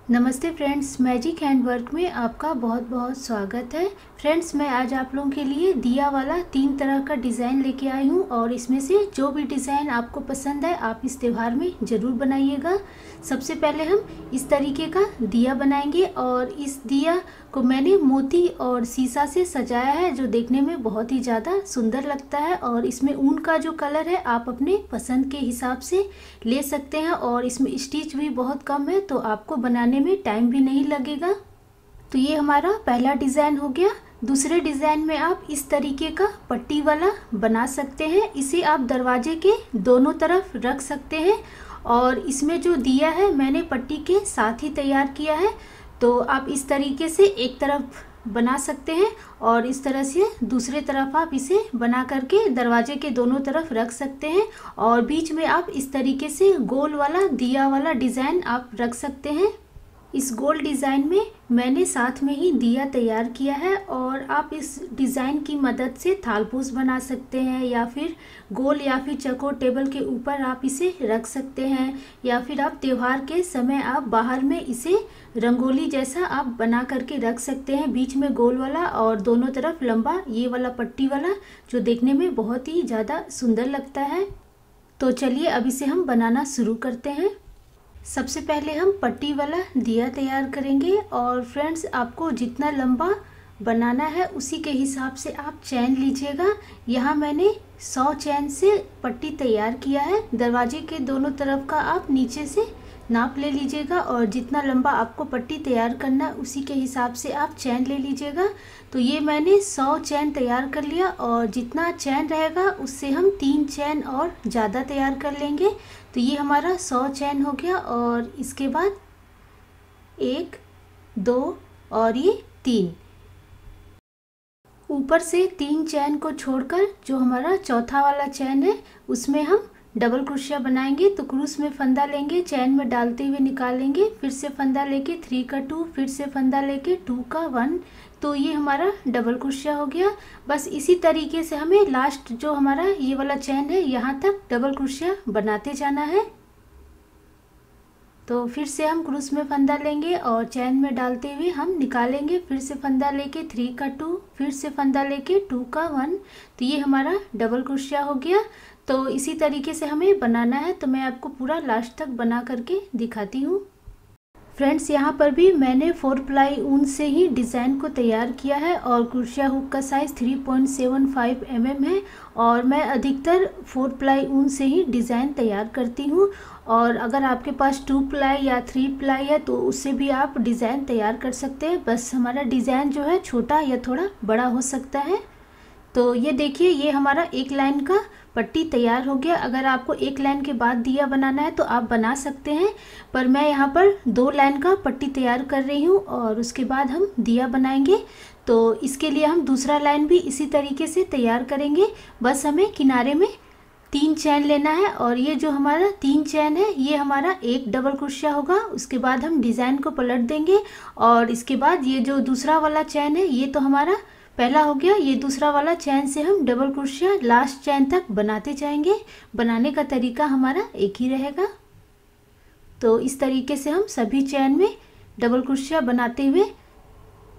नमस्ते friends, magic handwork में आपका बहुत बहुत स्वागत है। फ्रेंड्स, मैं आज आप लोगों के लिए दिया वाला 3 तरह का डिज़ाइन लेके आई हूँ और इसमें से जो भी डिज़ाइन आपको पसंद है आप इस त्यौहार में ज़रूर बनाइएगा। सबसे पहले हम इस तरीके का दिया बनाएंगे और इस दिया को मैंने मोती और शीशा से सजाया है, जो देखने में बहुत ही ज़्यादा सुंदर लगता है। और इसमें ऊन का जो कलर है आप अपने पसंद के हिसाब से ले सकते हैं और इसमें स्टिच भी बहुत कम है, तो आपको बनाने में टाइम भी नहीं लगेगा। तो ये हमारा पहला डिज़ाइन हो गया। दूसरे डिज़ाइन में आप इस तरीके का पट्टी वाला बना सकते हैं। इसे आप दरवाजे के दोनों तरफ रख सकते हैं और इसमें जो दिया है मैंने पट्टी के साथ ही तैयार किया है। तो आप इस तरीके से एक तरफ बना सकते हैं और इस तरह से दूसरे तरफ आप इसे बना करके दरवाजे के दोनों तरफ रख सकते हैं और बीच में आप इस तरीके से गोल वाला दिया वाला डिज़ाइन आप रख सकते हैं। इस गोल डिज़ाइन में मैंने साथ में ही दिया तैयार किया है और आप इस डिज़ाइन की मदद से थालपोस बना सकते हैं या फिर गोल या फिर चौकोर टेबल के ऊपर आप इसे रख सकते हैं या फिर आप त्योहार के समय आप बाहर में इसे रंगोली जैसा आप बना करके रख सकते हैं। बीच में गोल वाला और दोनों तरफ लंबा ये वाला पट्टी वाला, जो देखने में बहुत ही ज़्यादा सुंदर लगता है। तो चलिए अब इसे हम बनाना शुरू करते हैं। सबसे पहले हम पट्टी वाला दिया तैयार करेंगे और फ्रेंड्स, आपको जितना लंबा बनाना है उसी के हिसाब से आप चैन लीजिएगा। यहाँ मैंने 100 चैन से पट्टी तैयार किया है। दरवाजे के दोनों तरफ का आप नीचे से नाप ले लीजिएगा और जितना लंबा आपको पट्टी तैयार करना है उसी के हिसाब से आप चैन ले लीजिएगा। तो ये मैंने 100 चैन तैयार कर लिया और जितना चैन रहेगा उससे हम 3 चैन और ज़्यादा तैयार कर लेंगे। तो ये हमारा 100 चैन हो गया और इसके बाद 1, 2 और ये 3। ऊपर से 3 चैन को छोड़कर जो हमारा चौथा वाला चैन है उसमें हम डबल क्रोशिया बनाएंगे। तो क्रूस में फंदा लेंगे, चैन में डालते हुए निकालेंगे, फिर से फंदा लेके 3 का 2, फिर से फंदा लेके 2 का 1। तो ये हमारा डबल क्रोशिया हो गया। बस इसी तरीके से हमें लास्ट जो हमारा ये वाला चैन है यहाँ तक डबल क्रोशिया बनाते जाना है। तो फिर से हम क्रूस में फंदा लेंगे और चैन में डालते हुए हम निकालेंगे, फिर से फंदा लेके 3 का 2, फिर से फंदा लेके 2 का 1। तो ये हमारा डबल क्रोशिया हो गया। तो इसी तरीके से हमें बनाना है। तो मैं आपको पूरा लास्ट तक बना करके दिखाती हूँ। फ्रेंड्स, यहाँ पर भी मैंने 4 प्लाई ऊन से ही डिज़ाइन को तैयार किया है और क्रोशिया हुक का साइज़ 3.75 mm है और मैं अधिकतर 4 प्लाई ऊन से ही डिज़ाइन तैयार करती हूँ। और अगर आपके पास 2 प्लाई या 3 प्लाई है तो उससे भी आप डिज़ाइन तैयार कर सकते हैं। बस हमारा डिज़ाइन जो है छोटा या थोड़ा बड़ा हो सकता है। तो ये देखिए, ये हमारा एक लाइन का पट्टी तैयार हो गया। अगर आपको एक लाइन के बाद दिया बनाना है तो आप बना सकते हैं, पर मैं यहाँ पर 2 लाइन का पट्टी तैयार कर रही हूँ और उसके बाद हम दिया बनाएंगे। तो इसके लिए हम दूसरा लाइन भी इसी तरीके से तैयार करेंगे। बस हमें किनारे में 3 चैन लेना है और ये जो हमारा 3 चैन है ये हमारा एक डबल क्रोशिया होगा। उसके बाद हम डिज़ाइन को पलट देंगे और इसके बाद ये जो दूसरा वाला चैन है ये तो हमारा पहला हो गया। ये दूसरा वाला चैन से हम डबल क्रोशिया लास्ट चैन तक बनाते जाएंगे। बनाने का तरीका हमारा एक ही रहेगा। तो इस तरीके से हम सभी चैन में डबल क्रोशिया बनाते हुए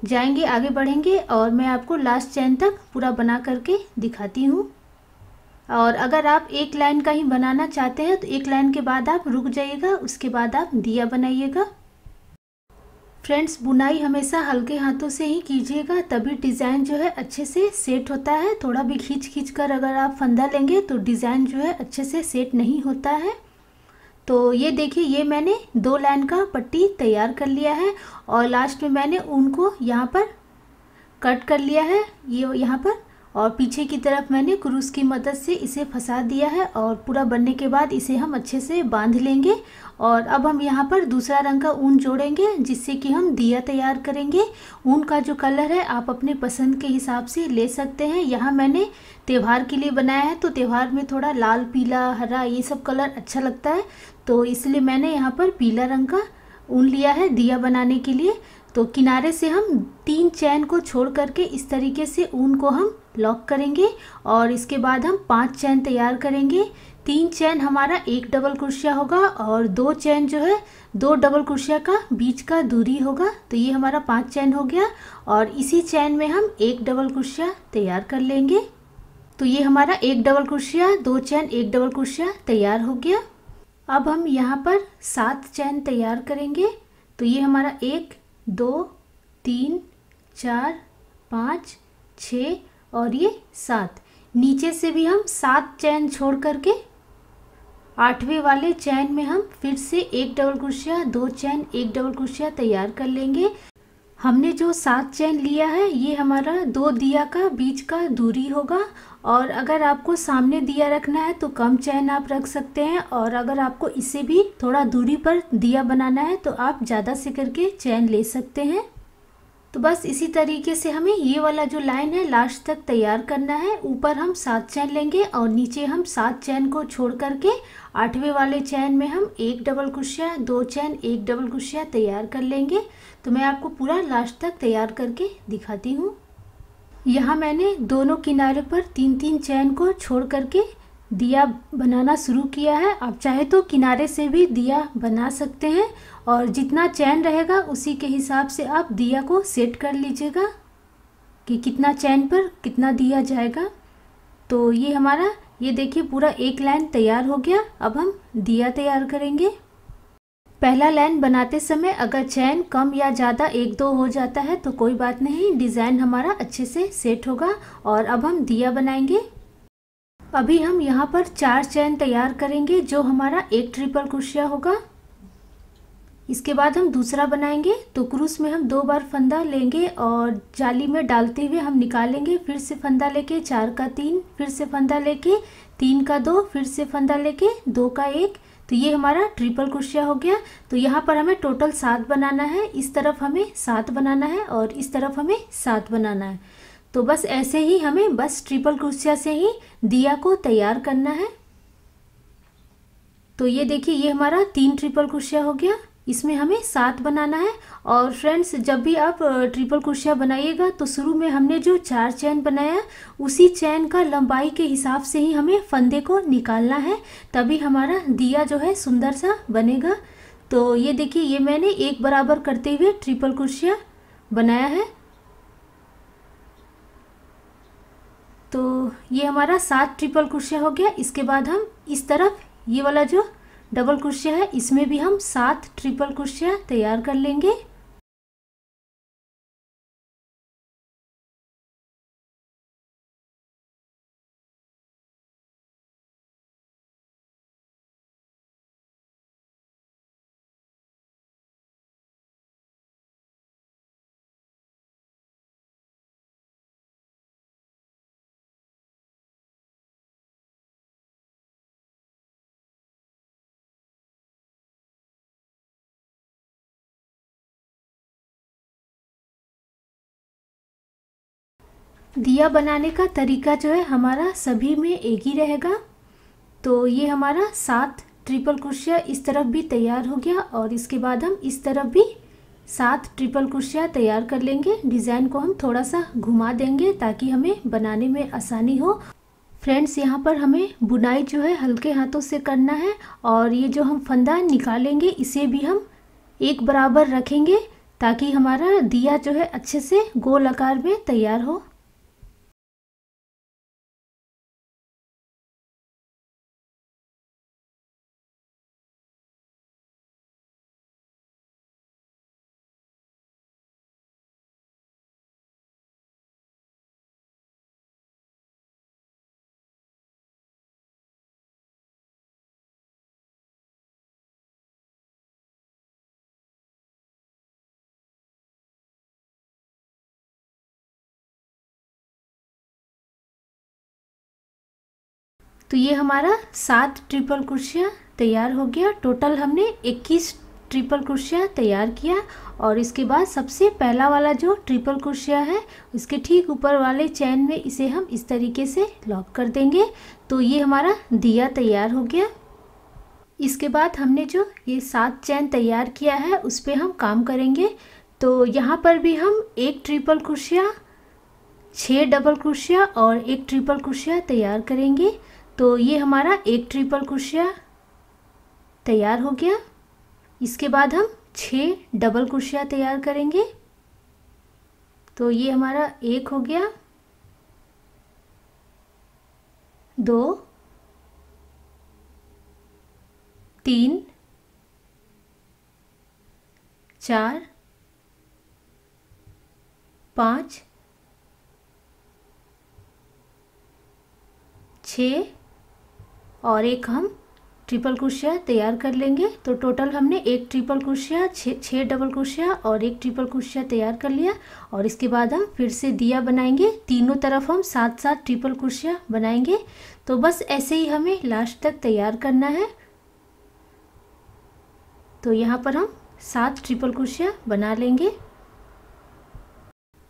जाएंगे, आगे बढ़ेंगे और मैं आपको लास्ट चैन तक पूरा बना करके दिखाती हूँ। और अगर आप एक लाइन का ही बनाना चाहते हैं तो एक लाइन के बाद आप रुक जाइएगा, उसके बाद आप दिया बनाइएगा। फ्रेंड्स, बुनाई हमेशा हल्के हाथों से ही कीजिएगा, तभी डिज़ाइन जो है अच्छे से सेट होता है। थोड़ा भी खींच कर अगर आप फंदा लेंगे तो डिज़ाइन जो है अच्छे से सेट नहीं होता है। तो ये देखिए, ये मैंने 2 लाइन का पट्टी तैयार कर लिया है और लास्ट में मैंने ऊन को यहाँ पर कट कर लिया है, ये यहाँ पर, और पीछे की तरफ मैंने क्रूस की मदद से इसे फंसा दिया है और पूरा बनने के बाद इसे हम अच्छे से बांध लेंगे। और अब हम यहाँ पर दूसरा रंग का ऊन जोड़ेंगे जिससे कि हम दिया तैयार करेंगे। ऊन का जो कलर है आप अपने पसंद के हिसाब से ले सकते हैं। यहाँ मैंने त्यौहार के लिए बनाया है तो त्यौहार में थोड़ा लाल, पीला, हरा ये सब कलर अच्छा लगता है, तो इसलिए मैंने यहाँ पर पीला रंग का ऊन लिया है दिया बनाने के लिए। तो किनारे से हम 3 चैन को छोड़ करके इस तरीके से ऊन को हम लॉक करेंगे और इसके बाद हम 5 चैन तैयार करेंगे। 3 चैन हमारा एक डबल क्रोशिया होगा और 2 चैन जो है 2 डबल क्रोशिया का बीच का दूरी होगा। तो ये हमारा 5 चैन हो गया और इसी चैन में हम एक डबल क्रोशिया तैयार कर लेंगे। तो ये हमारा एक डबल क्रोशिया, 2 चैन, एक डबल क्रोशिया तैयार हो गया। अब हम यहाँ पर 7 चैन तैयार करेंगे। तो ये हमारा 1 2 3 4 5 6 और ये 7। नीचे से भी हम 7 चैन छोड़ करके 8वें वाले चैन में हम फिर से एक डबल क्रोशिया, 2 चैन, एक डबल क्रोशिया तैयार कर लेंगे। हमने जो 7 चैन लिया है ये हमारा 2 दिया का बीच का दूरी होगा। और अगर आपको सामने दिया रखना है तो कम चैन आप रख सकते हैं, और अगर आपको इससे भी थोड़ा दूरी पर दिया बनाना है तो आप ज़्यादा से करके चैन ले सकते हैं। तो बस इसी तरीके से हमें ये वाला जो लाइन है लास्ट तक तैयार करना है। ऊपर हम 7 चैन लेंगे और नीचे हम 7 चैन को छोड़ करके 8वें वाले चैन में हम एक डबल क्रोशिया, 2 चैन, एक डबल क्रोशिया तैयार कर लेंगे। तो मैं आपको पूरा लास्ट तक तैयार करके दिखाती हूँ। यहाँ मैंने दोनों किनारे पर 3-3 चैन को छोड़ करके दिया बनाना शुरू किया है। आप चाहे तो किनारे से भी दिया बना सकते हैं, और जितना चैन रहेगा उसी के हिसाब से आप दिया को सेट कर लीजिएगा कि कितना चैन पर कितना दिया जाएगा। तो ये हमारा, ये देखिए पूरा एक लाइन तैयार हो गया। अब हम दिया तैयार करेंगे। पहला लाइन बनाते समय अगर चैन कम या ज़्यादा 1-2 हो जाता है तो कोई बात नहीं, डिज़ाइन हमारा अच्छे से सेट होगा। और अब हम दिया बनाएंगे। अभी हम यहाँ पर 4 चैन तैयार करेंगे जो हमारा एक ट्रिपल क्रोशिया होगा। इसके बाद हम दूसरा बनाएंगे। तो क्रूस में हम 2 बार फंदा लेंगे और जाली में डालते हुए हम निकालेंगे। फिर से फंदा लेके 4 का 3, फिर से फंदा लेके 3 का 2, फिर से फंदा लेके 2 का 1। तो ये हमारा ट्रिपल क्रोशिया हो गया। तो यहाँ पर हमें टोटल 7 बनाना है। इस तरफ हमें 7 बनाना है और इस तरफ हमें 7 बनाना है। तो बस ऐसे ही हमें बस ट्रिपल क्रोशिया से ही दिया को तैयार करना है। तो ये देखिए ये हमारा 3 ट्रिपल क्रोशिया हो गया। इसमें हमें 7 बनाना है। और फ्रेंड्स, जब भी आप ट्रिपल क्रोशिया बनाइएगा तो शुरू में हमने जो 4 चैन बनाया उसी चैन का लंबाई के हिसाब से ही हमें फंदे को निकालना है, तभी हमारा दिया जो है सुंदर सा बनेगा। तो ये देखिए ये मैंने एक बराबर करते हुए ट्रिपल क्रोशिया बनाया है। तो ये हमारा 7 ट्रिपल क्रोशिया हो गया। इसके बाद हम इस तरफ ये वाला जो डबल क्रोशिया है इसमें भी हम 7 ट्रिपल क्रोशिया तैयार कर लेंगे। दिया बनाने का तरीका जो है हमारा सभी में एक ही रहेगा। तो ये हमारा 7 ट्रिपल क्रोशिया इस तरफ भी तैयार हो गया और इसके बाद हम इस तरफ भी 7 ट्रिपल क्रोशिया तैयार कर लेंगे। डिज़ाइन को हम थोड़ा सा घुमा देंगे ताकि हमें बनाने में आसानी हो। फ्रेंड्स, यहाँ पर हमें बुनाई जो है हल्के हाथों से करना है और ये जो हम फंदा निकालेंगे इसे भी हम एक बराबर रखेंगे ताकि हमारा दिया जो है अच्छे से गोल आकार में तैयार हो। तो ये हमारा 7 ट्रिपल क्रोशिया तैयार हो गया। टोटल हमने 21 ट्रिपल क्रोशिया तैयार किया और इसके बाद सबसे पहला वाला जो ट्रिपल क्रोशिया है इसके ठीक ऊपर वाले चैन में इसे हम इस तरीके से लॉक कर देंगे। तो ये हमारा दिया तैयार हो गया। इसके बाद हमने जो ये 7 चैन तैयार किया है उस पर हम काम करेंगे। तो यहाँ पर भी हम एक ट्रिपल क्रोशिया, 6 डबल क्रोशिया और एक ट्रिपल क्रोशिया तैयार करेंगे। तो ये हमारा एक ट्रिपल क्रोशिया तैयार हो गया। इसके बाद हम 6 डबल क्रोशिया तैयार करेंगे। तो ये हमारा एक हो गया, 2, 3, 4, 5, 6 और एक हम ट्रिपल क्रोशिया तैयार कर लेंगे। तो टोटल हमने एक ट्रिपल क्रोशिया, 6 डबल क्रोशिया और एक ट्रिपल क्रोशिया तैयार कर लिया। और इसके बाद हम फिर से दिया बनाएंगे। तीनों तरफ हम 7-7 ट्रिपल क्रोशिया बनाएंगे। तो बस ऐसे ही हमें लास्ट तक तैयार करना है। तो यहाँ पर हम 7 ट्रिपल क्रोशिया बना लेंगे।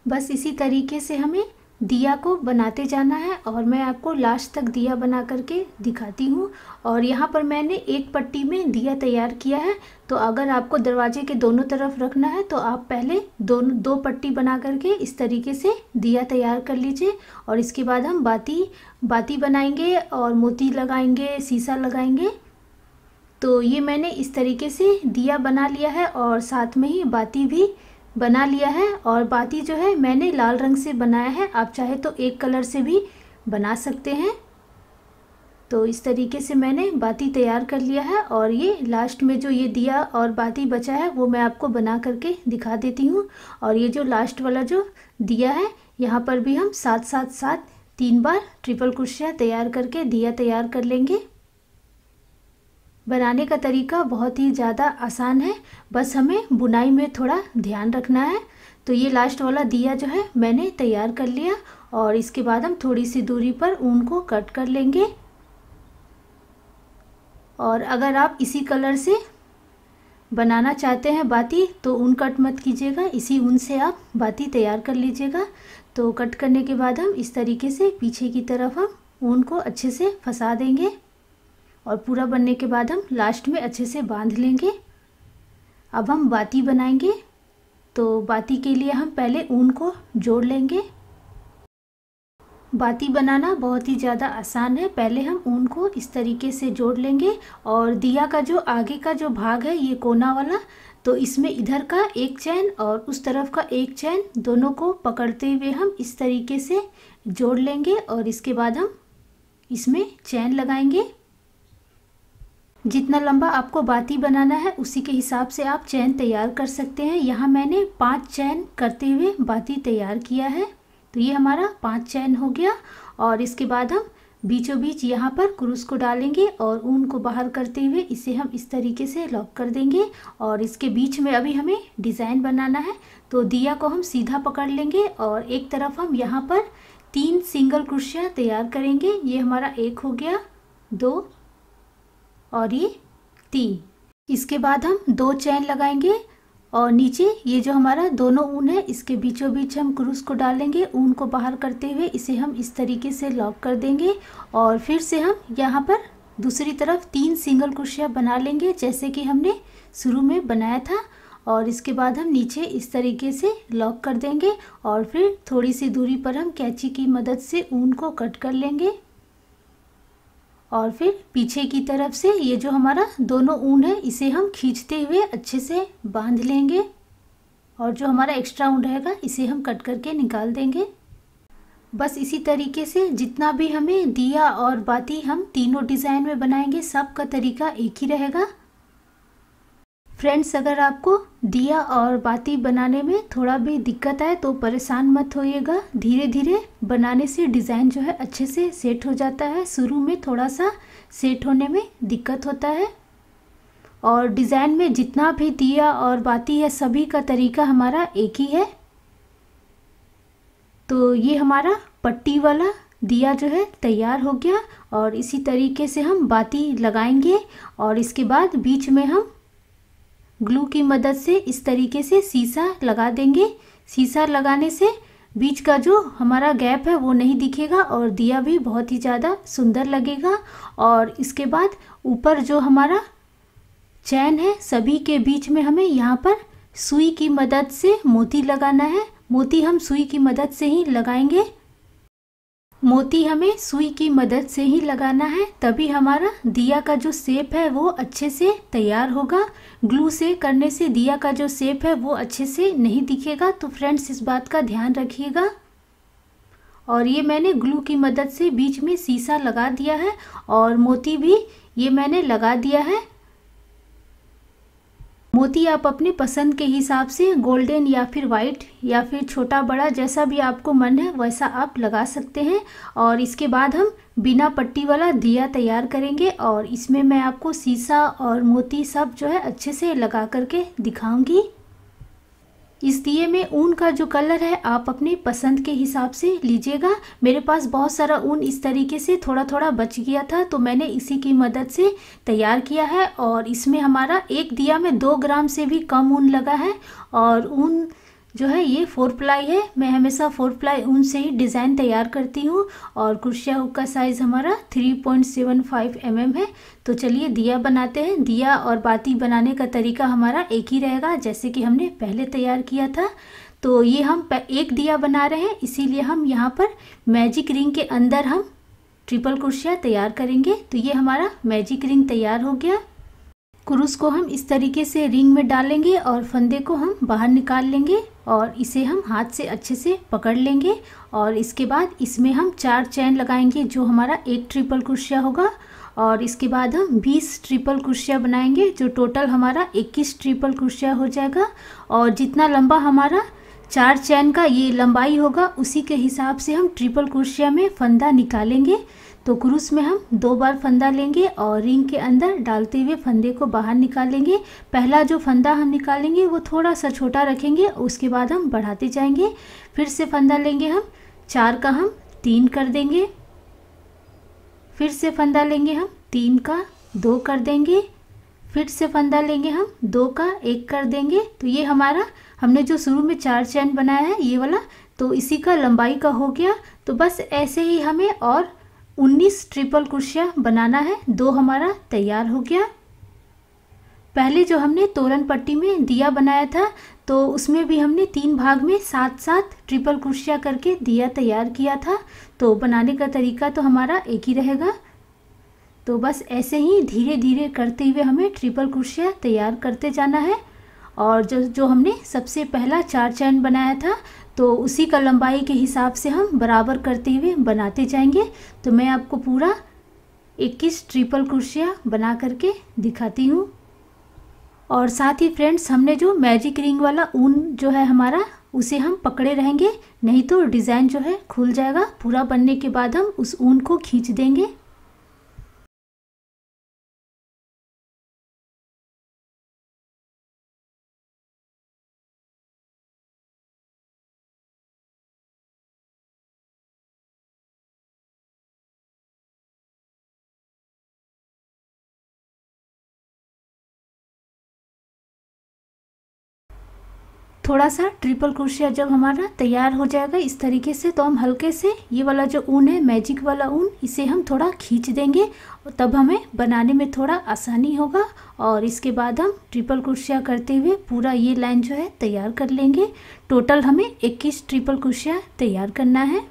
बस इसी तरीके से हमें दिया को बनाते जाना है और मैं आपको लास्ट तक दिया बना करके दिखाती हूँ। और यहाँ पर मैंने एक पट्टी में दिया तैयार किया है। तो अगर आपको दरवाजे के दोनों तरफ रखना है तो आप पहले दो पट्टी बना करके इस तरीके से दिया तैयार कर लीजिए। और इसके बाद हम बाती बनाएंगे और मोती लगाएंगे, शीशा लगाएंगे। तो ये मैंने इस तरीके से दिया बना लिया है और साथ में ही बाती भी बना लिया है। और बाती जो है मैंने लाल रंग से बनाया है, आप चाहे तो एक कलर से भी बना सकते हैं। तो इस तरीके से मैंने बाती तैयार कर लिया है। और ये लास्ट में जो ये दिया और बाती बचा है वो मैं आपको बना करके दिखा देती हूँ। और ये जो लास्ट वाला जो दिया है यहाँ पर भी हम 7-7-7 3 बार ट्रिपल क्रोशिया तैयार करके दिया तैयार कर लेंगे। बनाने का तरीका बहुत ही ज़्यादा आसान है, बस हमें बुनाई में थोड़ा ध्यान रखना है। तो ये लास्ट वाला दिया जो है मैंने तैयार कर लिया। और इसके बाद हम थोड़ी सी दूरी पर ऊन को कट कर लेंगे। और अगर आप इसी कलर से बनाना चाहते हैं बाती तो ऊन कट मत कीजिएगा, इसी ऊन से आप बाती तैयार कर लीजिएगा। तो कट करने के बाद हम इस तरीके से पीछे की तरफ हम ऊन को अच्छे से फंसा देंगे। और पूरा बनने के बाद हम लास्ट में अच्छे से बांध लेंगे। अब हम बाती बनाएंगे। तो बाती के लिए हम पहले ऊन को जोड़ लेंगे। बाती बनाना बहुत ही ज़्यादा आसान है। पहले हम ऊन को इस तरीके से जोड़ लेंगे। और दिया का जो आगे का जो भाग है ये कोना वाला, तो इसमें इधर का एक चैन और उस तरफ का एक चैन दोनों को पकड़ते हुए हम इस तरीके से जोड़ लेंगे। और इसके बाद हम इसमें चैन लगाएंगे। जितना लंबा आपको बाती बनाना है उसी के हिसाब से आप चैन तैयार कर सकते हैं। यहाँ मैंने 5 चैन करते हुए बाती तैयार किया है। तो ये हमारा 5 चैन हो गया। और इसके बाद हम बीचों बीच यहाँ पर क्रूस को डालेंगे और ऊन को बाहर करते हुए इसे हम इस तरीके से लॉक कर देंगे। और इसके बीच में अभी हमें डिज़ाइन बनाना है। तो दिया को हम सीधा पकड़ लेंगे और एक तरफ हम यहाँ पर 3 सिंगल क्रोशिया तैयार करेंगे। ये हमारा 1 हो गया, 2 और ये 3। इसके बाद हम 2 चैन लगाएंगे और नीचे ये जो हमारा दोनों ऊन है इसके बीचों बीच हम क्रूस को डालेंगे। ऊन को बाहर करते हुए इसे हम इस तरीके से लॉक कर देंगे। और फिर से हम यहाँ पर दूसरी तरफ 3 सिंगल क्रोशिया बना लेंगे जैसे कि हमने शुरू में बनाया था। और इसके बाद हम नीचे इस तरीके से लॉक कर देंगे और फिर थोड़ी सी दूरी पर हम कैंची की मदद से ऊन को कट कर लेंगे। और फिर पीछे की तरफ से ये जो हमारा दोनों ऊन है इसे हम खींचते हुए अच्छे से बांध लेंगे। और जो हमारा एक्स्ट्रा ऊन रहेगा इसे हम कट करके निकाल देंगे। बस इसी तरीके से जितना भी हमें दिया और बाती हम तीनों डिज़ाइन में बनाएंगे सबका तरीका एक ही रहेगा। फ्रेंड्स, अगर आपको दिया और बाती बनाने में थोड़ा भी दिक्कत आए तो परेशान मत होइएगा। धीरे धीरे बनाने से डिज़ाइन जो है अच्छे से सेट हो जाता है। शुरू में थोड़ा सा सेट होने में दिक्कत होता है। और डिज़ाइन में जितना भी दिया और बाती है सभी का तरीका हमारा एक ही है। तो ये हमारा पट्टी वाला दिया जो है तैयार हो गया। और इसी तरीके से हम बाती लगाएंगे और इसके बाद बीच में हम ग्लू की मदद से इस तरीके से शीशा लगा देंगे। शीशा लगाने से बीच का जो हमारा गैप है वो नहीं दिखेगा और दिया भी बहुत ही ज़्यादा सुंदर लगेगा। और इसके बाद ऊपर जो हमारा चैन है सभी के बीच में हमें यहाँ पर सुई की मदद से मोती लगाना है। मोती हम सुई की मदद से ही लगाएंगे। मोती हमें सुई की मदद से ही लगाना है, तभी हमारा दिया का जो शेप है वो अच्छे से तैयार होगा। ग्लू से करने से दिया का जो शेप है वो अच्छे से नहीं दिखेगा, तो फ्रेंड्स इस बात का ध्यान रखिएगा। और ये मैंने ग्लू की मदद से बीच में शीशा लगा दिया है और मोती भी ये मैंने लगा दिया है। मोती आप अपने पसंद के हिसाब से गोल्डन या फिर वाइट या फिर छोटा बड़ा जैसा भी आपको मन है वैसा आप लगा सकते हैं। और इसके बाद हम बिना पट्टी वाला दिया तैयार करेंगे और इसमें मैं आपको शीशा और मोती सब जो है अच्छे से लगा करके दिखाऊंगी। इस दिए में ऊन का जो कलर है आप अपने पसंद के हिसाब से लीजिएगा। मेरे पास बहुत सारा ऊन इस तरीके से थोड़ा थोड़ा बच गया था, तो मैंने इसी की मदद से तैयार किया है। और इसमें हमारा एक दिया में 2 ग्राम से भी कम ऊन लगा है। और ऊन जो है ये 4 प्लाई है, मैं हमेशा 4 प्लाई ऊन से ही डिज़ाइन तैयार करती हूँ। और क्रोशिया हुक का साइज़ हमारा 3.75 mm है। तो चलिए दिया बनाते हैं। दिया और बाती बनाने का तरीका हमारा एक ही रहेगा जैसे कि हमने पहले तैयार किया था। तो ये हम एक दिया बना रहे हैं, इसीलिए हम यहाँ पर मैजिक रिंग के अंदर हम ट्रिपल क्रोशिया तैयार करेंगे। तो ये हमारा मैजिक रिंग तैयार हो गया। क्रूस को हम इस तरीके से रिंग में डालेंगे और फंदे को हम बाहर निकाल लेंगे और इसे हम हाथ से अच्छे से पकड़ लेंगे। और इसके बाद इसमें हम 4 चैन लगाएंगे जो हमारा एक ट्रिपल क्रोशिया होगा। और इसके बाद हम 20 ट्रिपल क्रोशिया बनाएंगे जो टोटल हमारा 21 ट्रिपल क्रोशिया हो जाएगा। और जितना लंबा हमारा 4 चैन का ये लंबाई होगा उसी के हिसाब से हम ट्रिपल क्रोशिया में फंदा निकालेंगे। तो क्रूस में हम 2 बार फंदा लेंगे और रिंग के अंदर डालते हुए फंदे को बाहर निकालेंगे। पहला जो फंदा हम निकालेंगे वो थोड़ा सा छोटा रखेंगे, उसके बाद हम बढ़ाते जाएंगे। फिर से फंदा लेंगे हम 4 का हम 3 कर देंगे। फिर से फंदा लेंगे हम 3 का 2 कर देंगे। फिर से फंदा लेंगे हम 2 का 1 कर देंगे। तो ये हमारा हमने जो शुरू में 4 चैन बनाया है ये वाला, तो इसी का लंबाई का हो गया। तो बस ऐसे ही हमें और 19 ट्रिपल क्रोशिया बनाना है। 2 हमारा तैयार हो गया। पहले जो हमने तोरण पट्टी में दिया बनाया था तो उसमें भी हमने 3 भाग में 7-7 ट्रिपल क्रोशिया करके दिया तैयार किया था। तो बनाने का तरीका तो हमारा एक ही रहेगा। तो बस ऐसे ही धीरे धीरे करते हुए हमें ट्रिपल क्रोशिया तैयार करते जाना है। और जो हमने सबसे पहला 4 चैन बनाया था तो उसी का लंबाई के हिसाब से हम बराबर करते हुए बनाते जाएंगे। तो मैं आपको पूरा 21 ट्रिपल क्रोशिया बना करके दिखाती हूँ। और साथ ही फ्रेंड्स हमने जो मैजिक रिंग वाला ऊन जो है हमारा उसे हम पकड़े रहेंगे, नहीं तो डिज़ाइन जो है खुल जाएगा। पूरा बनने के बाद हम उस ऊन को खींच देंगे। थोड़ा सा ट्रिपल क्रोशिया जब हमारा तैयार हो जाएगा इस तरीके से, तो हम हल्के से ये वाला जो ऊन है मैजिक वाला ऊन, इसे हम थोड़ा खींच देंगे, तब हमें बनाने में थोड़ा आसानी होगा। और इसके बाद हम ट्रिपल क्रोशिया करते हुए पूरा ये लाइन जो है तैयार कर लेंगे। टोटल हमें 21 ट्रिपल क्रोशिया तैयार करना है।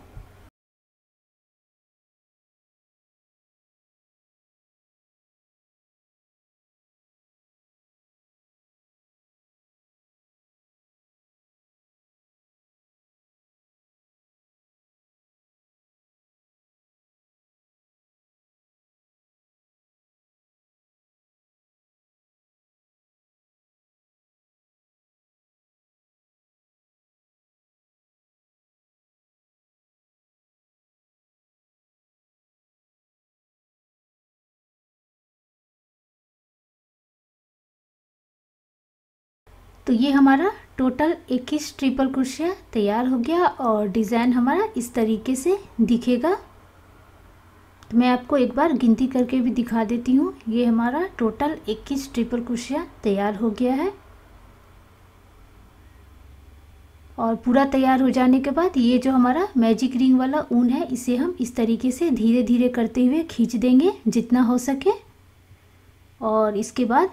तो ये हमारा टोटल 21 ट्रिपल क्रोशिया तैयार हो गया और डिज़ाइन हमारा इस तरीके से दिखेगा। तो मैं आपको एक बार गिनती करके भी दिखा देती हूँ। ये हमारा टोटल 21 ट्रिपल क्रोशिया तैयार हो गया है। और पूरा तैयार हो जाने के बाद ये जो हमारा मैजिक रिंग वाला ऊन है इसे हम इस तरीके से धीरे धीरे करते हुए खींच देंगे जितना हो सके। और इसके बाद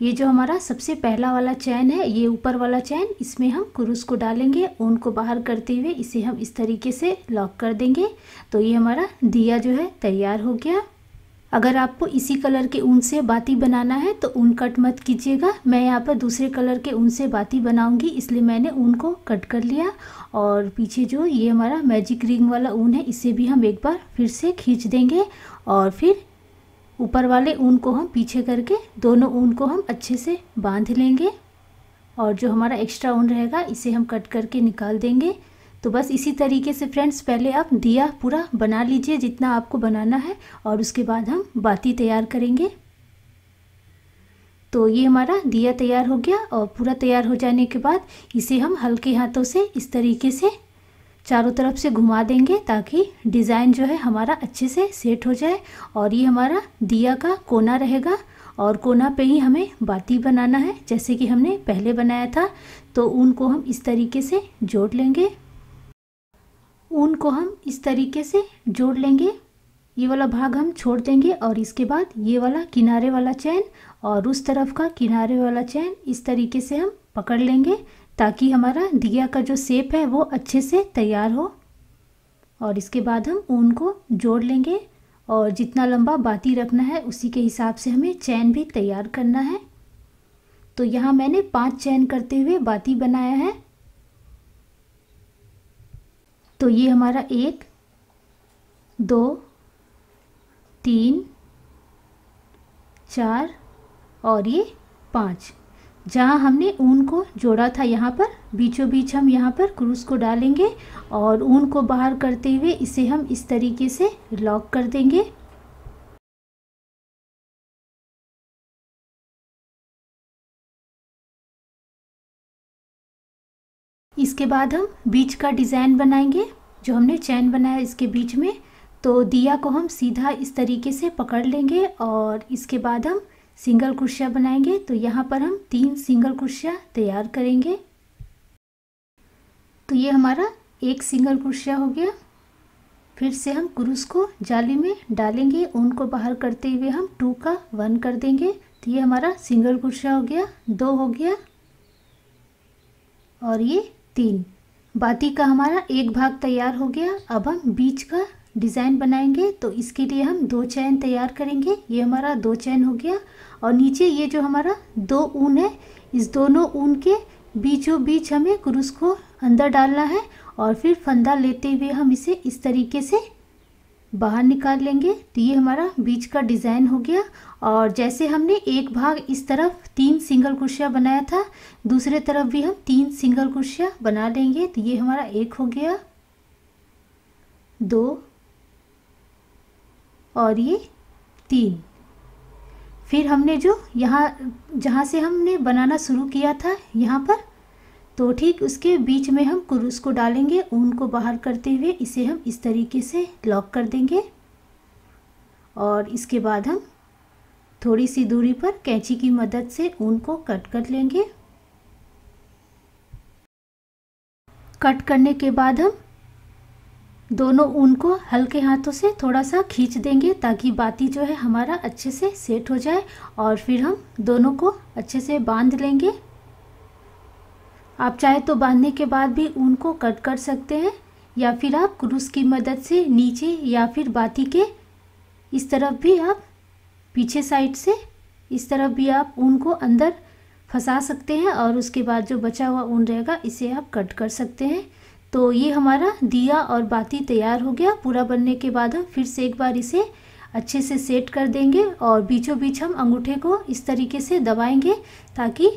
ये जो हमारा सबसे पहला वाला चैन है, ये ऊपर वाला चैन, इसमें हम क्रूस को डालेंगे, ऊन को बाहर करते हुए इसे हम इस तरीके से लॉक कर देंगे। तो ये हमारा दिया जो है तैयार हो गया। अगर आपको इसी कलर के ऊन से बाती बनाना है तो ऊन कट मत कीजिएगा। मैं यहाँ पर दूसरे कलर के ऊन से बाती बनाऊंगी, इसलिए मैंने ऊन को कट कर लिया। और पीछे जो ये हमारा मैजिक रिंग वाला ऊन है, इसे भी हम एक बार फिर से खींच देंगे और फिर ऊपर वाले ऊन को हम पीछे करके दोनों ऊन को हम अच्छे से बांध लेंगे और जो हमारा एक्स्ट्रा ऊन रहेगा इसे हम कट करके निकाल देंगे। तो बस इसी तरीके से फ्रेंड्स पहले आप दिया पूरा बना लीजिए जितना आपको बनाना है, और उसके बाद हम बाती तैयार करेंगे। तो ये हमारा दिया तैयार हो गया और पूरा तैयार हो जाने के बाद इसे हम हल्के हाथों से इस तरीके से चारों तरफ से घुमा देंगे ताकि डिज़ाइन जो है हमारा अच्छे से सेट हो जाए। और ये हमारा दिया का कोना रहेगा और कोना पे ही हमें बाती बनाना है जैसे कि हमने पहले बनाया था। तो ऊन को हम इस तरीके से जोड़ लेंगे, ऊन को हम इस तरीके से जोड़ लेंगे। ये वाला भाग हम छोड़ देंगे और इसके बाद ये वाला किनारे वाला चैन और उस तरफ का किनारे वाला चैन इस तरीके से हम पकड़ लेंगे ताकि हमारा दिया का जो शेप है वो अच्छे से तैयार हो। और इसके बाद हम ऊन को जोड़ लेंगे और जितना लंबा बाती रखना है उसी के हिसाब से हमें चैन भी तैयार करना है। तो यहाँ मैंने 5 चैन करते हुए बाती बनाया है। तो ये हमारा 1 2 3 4 और ये 5। जहाँ हमने ऊन को जोड़ा था यहाँ पर बीचों बीच हम यहाँ पर क्रूस को डालेंगे और ऊन को बाहर करते हुए इसे हम इस तरीके से लॉक कर देंगे। इसके बाद हम बीच का डिज़ाइन बनाएंगे। जो हमने चैन बनाया इसके बीच में, तो दिया को हम सीधा इस तरीके से पकड़ लेंगे और इसके बाद हम सिंगल क्रोशिया बनाएंगे। तो यहाँ पर हम 3 सिंगल क्रोशिया तैयार करेंगे। तो ये हमारा 1 सिंगल क्रोशिया हो गया। फिर से हम क्रूस को जाली में डालेंगे, ऊन को बाहर करते हुए हम 2 का 1 कर देंगे। तो ये हमारा सिंगल क्रोशिया हो गया, 2 हो गया और ये 3। बाती का हमारा एक भाग तैयार हो गया। अब हम बीच का डिज़ाइन बनाएंगे। तो इसके लिए हम 2 चैन तैयार करेंगे। ये हमारा 2 चैन हो गया और नीचे ये जो हमारा 2 ऊन है, इस दोनों ऊन के बीचों बीच हमें क्रूस को अंदर डालना है और फिर फंदा लेते हुए हम इसे इस तरीके से बाहर निकाल लेंगे। तो ये हमारा बीच का डिज़ाइन हो गया। और जैसे हमने एक भाग इस तरफ 3 सिंगल क्रोशिया बनाया था, दूसरे तरफ भी हम 3 सिंगल क्रोशिया बना लेंगे। तो ये हमारा 1 हो गया, 2 और ये 3। फिर हमने जो यहाँ जहाँ से हमने बनाना शुरू किया था यहाँ पर, तो ठीक उसके बीच में हम क्रूस को डालेंगे, ऊन को बाहर करते हुए इसे हम इस तरीके से लॉक कर देंगे। और इसके बाद हम थोड़ी सी दूरी पर कैंची की मदद से ऊन को कट कर लेंगे। कट करने के बाद हम दोनों ऊन को हल्के हाथों से थोड़ा सा खींच देंगे ताकि बाती जो है हमारा अच्छे से सेट हो जाए। और फिर हम दोनों को अच्छे से बांध लेंगे। आप चाहे तो बांधने के बाद भी ऊन को कट कर सकते हैं, या फिर आप क्रूस की मदद से नीचे या फिर बाती के इस तरफ भी आप पीछे साइड से इस तरफ भी आप ऊन को अंदर फंसा सकते हैं और उसके बाद जो बचा हुआ ऊन रहेगा इसे आप कट कर सकते हैं। तो ये हमारा दिया और बाती तैयार हो गया। पूरा बनने के बाद हम फिर से एक बार इसे अच्छे से सेट कर देंगे और बीचों बीच हम अंगूठे को इस तरीके से दबाएंगे ताकि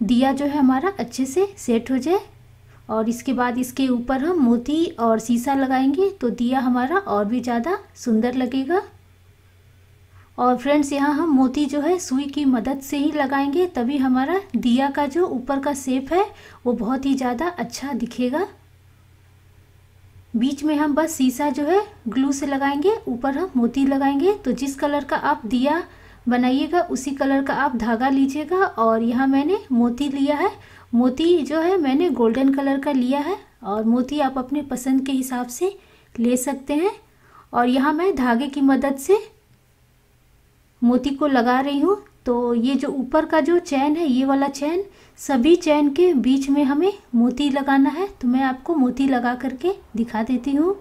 दिया जो है हमारा अच्छे से सेट हो जाए। और इसके बाद इसके ऊपर हम मोती और शीशा लगाएंगे तो दिया हमारा और भी ज़्यादा सुंदर लगेगा। और फ्रेंड्स यहाँ हम मोती जो है सुई की मदद से ही लगाएंगे, तभी हमारा दिया का जो ऊपर का शेप है वो बहुत ही ज़्यादा अच्छा दिखेगा। बीच में हम बस शीशा जो है ग्लू से लगाएंगे, ऊपर हम मोती लगाएंगे। तो जिस कलर का आप दिया बनाइएगा उसी कलर का आप धागा लीजिएगा। और यहाँ मैंने मोती लिया है, मोती जो है मैंने गोल्डन कलर का लिया है और मोती आप अपने पसंद के हिसाब से ले सकते हैं। और यहाँ मैं धागे की मदद से मोती को लगा रही हूँ तो ये जो ऊपर का जो चैन है, ये वाला चैन, सभी चैन के बीच में हमें मोती लगाना है। तो मैं आपको मोती लगा करके दिखा देती हूँ।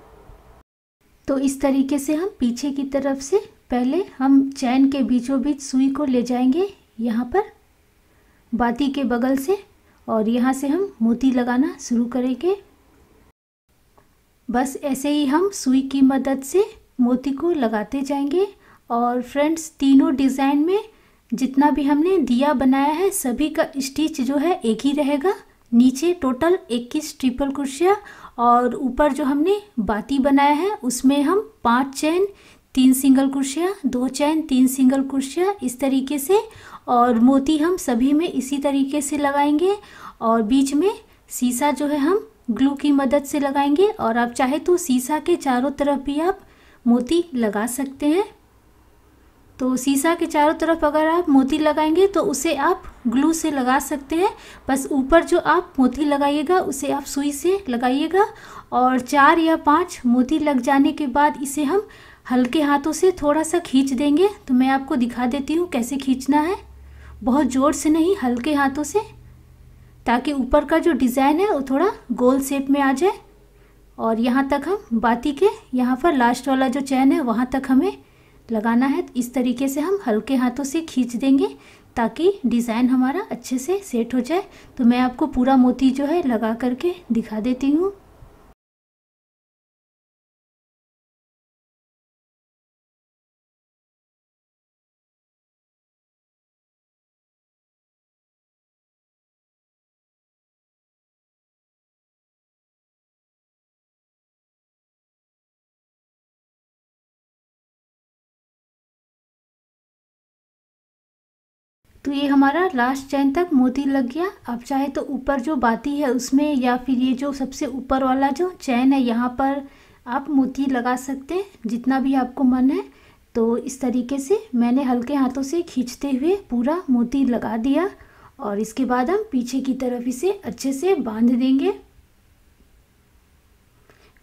तो इस तरीके से हम पीछे की तरफ से पहले हम चैन के बीचों बीच सुई को ले जाएंगे यहाँ पर बाती के बगल से, और यहाँ से हम मोती लगाना शुरू करेंगे। बस ऐसे ही हम सुई की मदद से मोती को लगाते जाएंगे। और फ्रेंड्स, तीनों डिज़ाइन में जितना भी हमने दिया बनाया है सभी का स्टिच जो है एक ही रहेगा। नीचे टोटल 21 ट्रिपल क्रोशिया, और ऊपर जो हमने बाती बनाया है उसमें हम 5 चैन 3 सिंगल क्रोशिया, 2 चैन 3 सिंगल क्रोशिया, इस तरीके से। और मोती हम सभी में इसी तरीके से लगाएंगे। और बीच में शीशा जो है हम ग्लू की मदद से लगाएंगे, और आप चाहे तो शीशा के चारों तरफ भी आप मोती लगा सकते हैं। तो शीशा के चारों तरफ अगर आप मोती लगाएंगे तो उसे आप ग्लू से लगा सकते हैं। बस ऊपर जो आप मोती लगाइएगा उसे आप सुई से लगाइएगा। और 4 या 5 मोती लग जाने के बाद इसे हम हल्के हाथों से थोड़ा सा खींच देंगे। तो मैं आपको दिखा देती हूँ कैसे खींचना है। बहुत ज़ोर से नहीं, हल्के हाथों से, ताकि ऊपर का जो डिज़ाइन है वो थोड़ा गोल शेप में आ जाए। और यहाँ तक हम बाती के यहाँ पर लास्ट वाला जो चैन है वहाँ तक हमें लगाना है। इस तरीके से हम हल्के हाथों से खींच देंगे ताकि डिज़ाइन हमारा अच्छे से सेट हो जाए। तो मैं आपको पूरा मोती जो है लगा करके दिखा देती हूँ। तो ये हमारा लास्ट चैन तक मोती लग गया। आप चाहे तो ऊपर जो बाती है उसमें, या फिर ये जो सबसे ऊपर वाला जो चैन है यहाँ पर आप मोती लगा सकते हैं, जितना भी आपको मन है। तो इस तरीके से मैंने हल्के हाथों से खींचते हुए पूरा मोती लगा दिया। और इसके बाद हम पीछे की तरफ इसे अच्छे से बांध देंगे।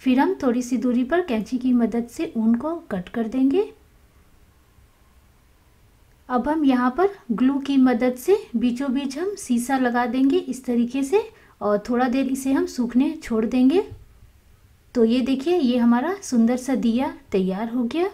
फिर हम थोड़ी सी दूरी पर कैंची की मदद से ऊन को कट कर देंगे। अब हम यहाँ पर ग्लू की मदद से बीचों बीच हम शीशा लगा देंगे इस तरीके से, और थोड़ा देर इसे हम सूखने छोड़ देंगे। तो ये देखिए, ये हमारा सुंदर सा दिया तैयार हो गया।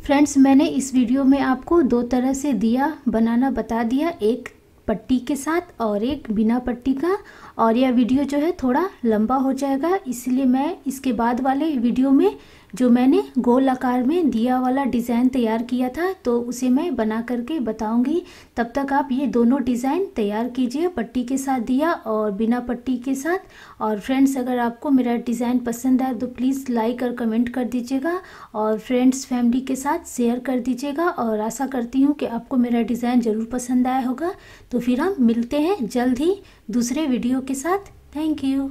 फ्रेंड्स, मैंने इस वीडियो में आपको 2 तरह से दिया बनाना बता दिया, एक पट्टी के साथ और एक बिना पट्टी का। और यह वीडियो जो है थोड़ा लंबा हो जाएगा, इसलिए मैं इसके बाद वाले वीडियो में जो मैंने गोल आकार में दिया वाला डिज़ाइन तैयार किया था तो उसे मैं बना करके बताऊंगी। तब तक आप ये दोनों डिज़ाइन तैयार कीजिए, पट्टी के साथ दिया और बिना पट्टी के साथ। और फ्रेंड्स, अगर आपको मेरा डिज़ाइन पसंद आए तो प्लीज़ लाइक और कमेंट कर दीजिएगा, और फ्रेंड्स फैमिली के साथ शेयर कर दीजिएगा। और आशा करती हूँ कि आपको मेरा डिज़ाइन ज़रूर पसंद आया होगा। तो फिर हम मिलते हैं जल्द ही दूसरे वीडियो के साथ। Thank you.